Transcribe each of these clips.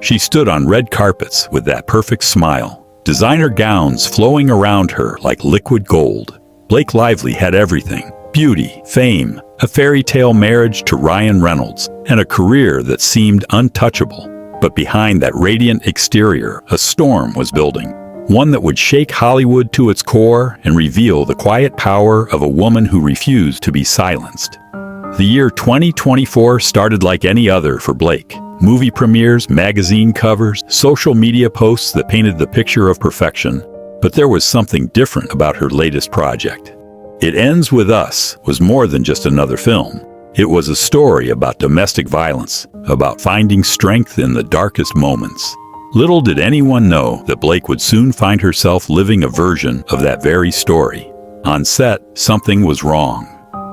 She stood on red carpets with that perfect smile, designer gowns flowing around her like liquid gold. Blake Lively had everything: beauty, fame, a fairy tale marriage to Ryan Reynolds, and a career that seemed untouchable. But behind that radiant exterior, a storm was building, one that would shake Hollywood to its core and reveal the quiet power of a woman who refused to be silenced. The year 2024 started like any other for Blake. Movie premieres, magazine covers, social media posts that painted the picture of perfection. But there was something different about her latest project. It Ends With Us was more than just another film. It was a story about domestic violence, about finding strength in the darkest moments. Little did anyone know that Blake would soon find herself living a version of that very story. On set, something was wrong.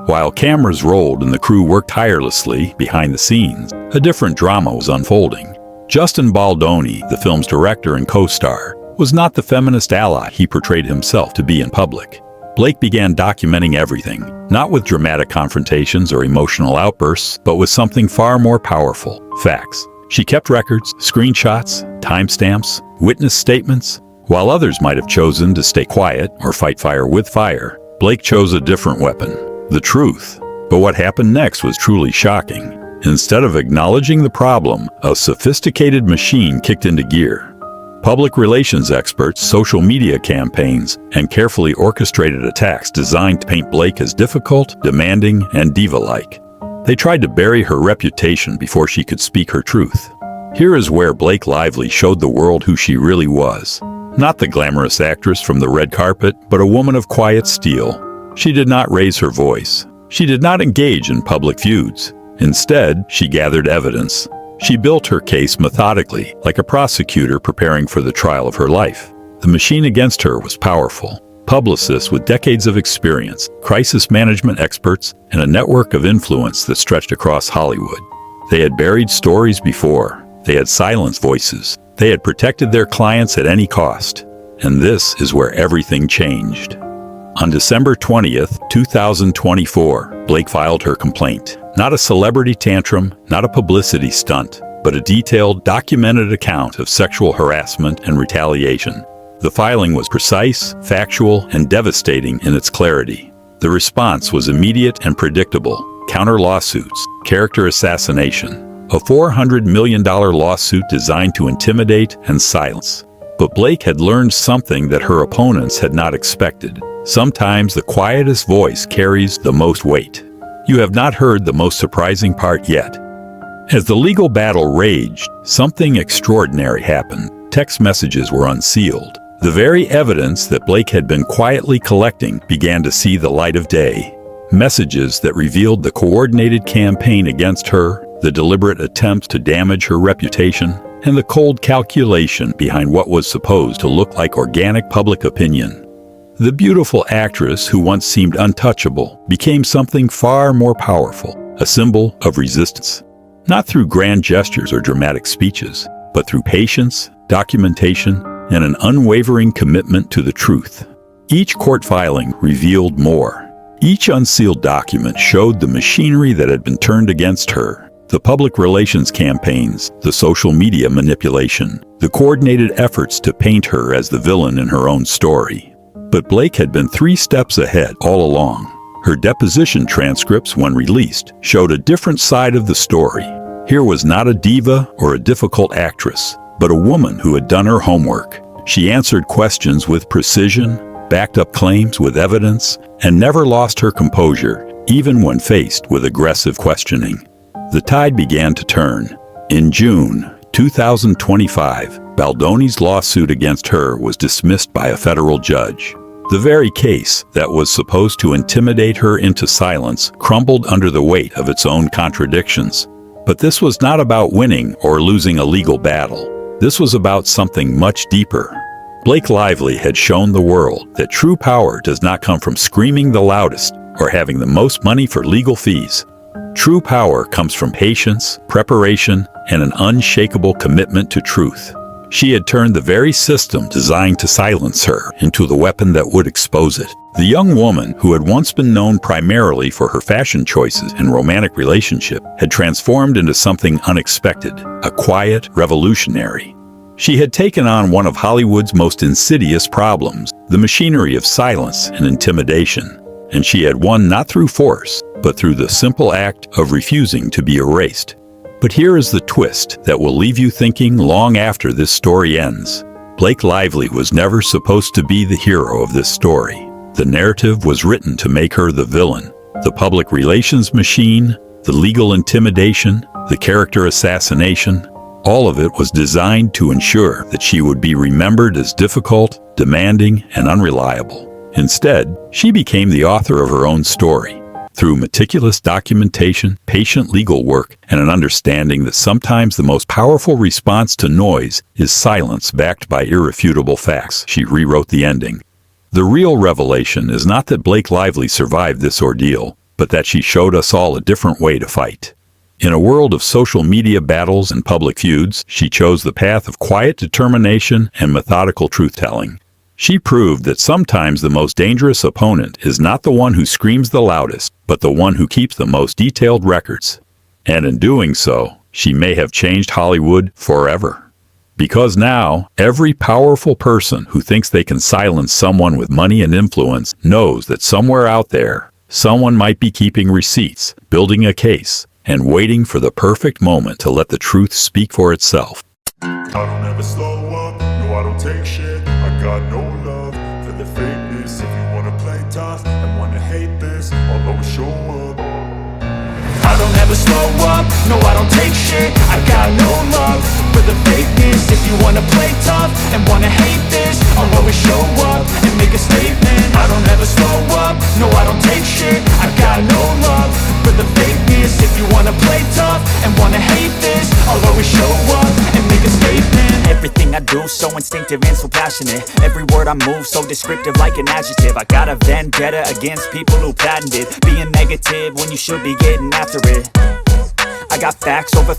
While cameras rolled and the crew worked tirelessly behind the scenes, a different drama was unfolding. Justin Baldoni, the film's director and co-star, was not the feminist ally he portrayed himself to be in public. Blake began documenting everything, not with dramatic confrontations or emotional outbursts, but with something far more powerful: facts. She kept records, screenshots, timestamps, witness statements. While others might have chosen to stay quiet or fight fire with fire, Blake chose a different weapon: the truth. But what happened next was truly shocking. Instead of acknowledging the problem, a sophisticated machine kicked into gear. Public relations experts, social media campaigns, and carefully orchestrated attacks designed to paint Blake as difficult, demanding, and diva-like. They tried to bury her reputation before she could speak her truth. Here is where Blake Lively showed the world who she really was. Not the glamorous actress from the red carpet, but a woman of quiet steel. She did not raise her voice. She did not engage in public feuds. Instead, she gathered evidence. She built her case methodically, like a prosecutor preparing for the trial of her life. The machine against her was powerful. Publicists with decades of experience, crisis management experts, and a network of influence that stretched across Hollywood. They had buried stories before. They had silenced voices. They had protected their clients at any cost. And this is where everything changed. On December 20th, 2024, Blake filed her complaint. Not a celebrity tantrum, not a publicity stunt, but a detailed, documented account of sexual harassment and retaliation. The filing was precise, factual, and devastating in its clarity. The response was immediate and predictable: counter-lawsuits, character assassination, a $400 million lawsuit designed to intimidate and silence. But Blake had learned something that her opponents had not expected. Sometimes the quietest voice carries the most weight. You have not heard the most surprising part yet. As the legal battle raged, something extraordinary happened. Text messages were unsealed. The very evidence that Blake had been quietly collecting began to see the light of day. Messages that revealed the coordinated campaign against her, the deliberate attempts to damage her reputation, and the cold calculation behind what was supposed to look like organic public opinion. The beautiful actress who once seemed untouchable became something far more powerful, a symbol of resistance. Not through grand gestures or dramatic speeches, but through patience, documentation, and an unwavering commitment to the truth. Each court filing revealed more. Each unsealed document showed the machinery that had been turned against her. The public relations campaigns, the social media manipulation, the coordinated efforts to paint her as the villain in her own story. But Blake had been 3 steps ahead all along. Her deposition transcripts, when released, showed a different side of the story. Here was not a diva or a difficult actress, but a woman who had done her homework. She answered questions with precision, backed up claims with evidence, and never lost her composure, even when faced with aggressive questioning. The tide began to turn. In June 2025, Baldoni's lawsuit against her was dismissed by a federal judge. The very case that was supposed to intimidate her into silence crumbled under the weight of its own contradictions. But this was not about winning or losing a legal battle. This was about something much deeper. Blake Lively had shown the world that true power does not come from screaming the loudest or having the most money for legal fees. True power comes from patience, preparation, and an unshakable commitment to truth. She had turned the very system designed to silence her into the weapon that would expose it. The young woman, who had once been known primarily for her fashion choices and romantic relationship, had transformed into something unexpected, a quiet revolutionary. She had taken on one of Hollywood's most insidious problems, the machinery of silence and intimidation. And she had won not through force, but through the simple act of refusing to be erased. But here is the twist that will leave you thinking long after this story ends. Blake Lively was never supposed to be the hero of this story. The narrative was written to make her the villain, the public relations machine, the legal intimidation, the character assassination. All of it was designed to ensure that she would be remembered as difficult, demanding, and unreliable. Instead, she became the author of her own story. Through meticulous documentation, patient legal work, and an understanding that sometimes the most powerful response to noise is silence backed by irrefutable facts, she rewrote the ending. The real revelation is not that Blake Lively survived this ordeal, but that she showed us all a different way to fight. In a world of social media battles and public feuds, she chose the path of quiet determination and methodical truth-telling. She proved that sometimes the most dangerous opponent is not the one who screams the loudest, but the one who keeps the most detailed records. And in doing so, she may have changed Hollywood forever. Because now, every powerful person who thinks they can silence someone with money and influence knows that somewhere out there, someone might be keeping receipts, building a case, and waiting for the perfect moment to let the truth speak for itself. I don't ever slow up, no I don't take shit. I got no love for the fakeness. If you wanna play tough and wanna hate this, I'll always show up. I don't ever slow up, no I don't take shit. I got no love for the fakeness. If you wanna play tough and wanna hate this, I'll always show up and make a statement. I don't ever slow up, no I don't take shit. I got no love for the fakeness. If you wanna play tough and wanna hate this, I'll always show up and make a statement. Everything I do so instinctive and so passionate. Every word I move so descriptive like an adjective. I got a vendetta against people who patented being negative when you should be getting after it. I got facts over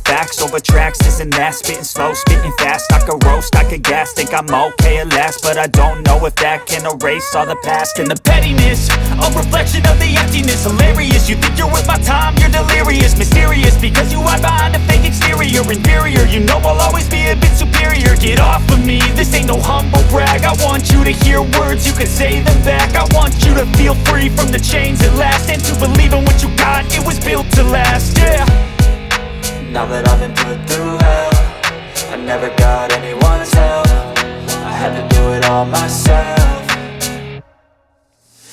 tracks, this and that. Spitting slow, spitting fast. I could roast, I could gas. Think I'm okay at last, but I don't know if that can erase all the past. And the pettiness, a reflection of the emptiness. Hilarious, you think you're worth my time, you're delirious. Mysterious, because you hide behind a fake exterior. Inferior, you know I'll always be a bit superior. Get off of me, this ain't no humble brag. I want you to hear words, you can say them back. I want you to feel free from the chains at last, and to believe in what you got, it was built to last, yeah. Now that I've been put through hell, I never got anyone's help. I had to do it all myself.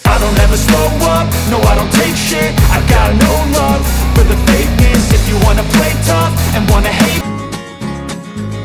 I don't ever slow up, no I don't take shit. I got no love for the fakeness. If you wanna play tough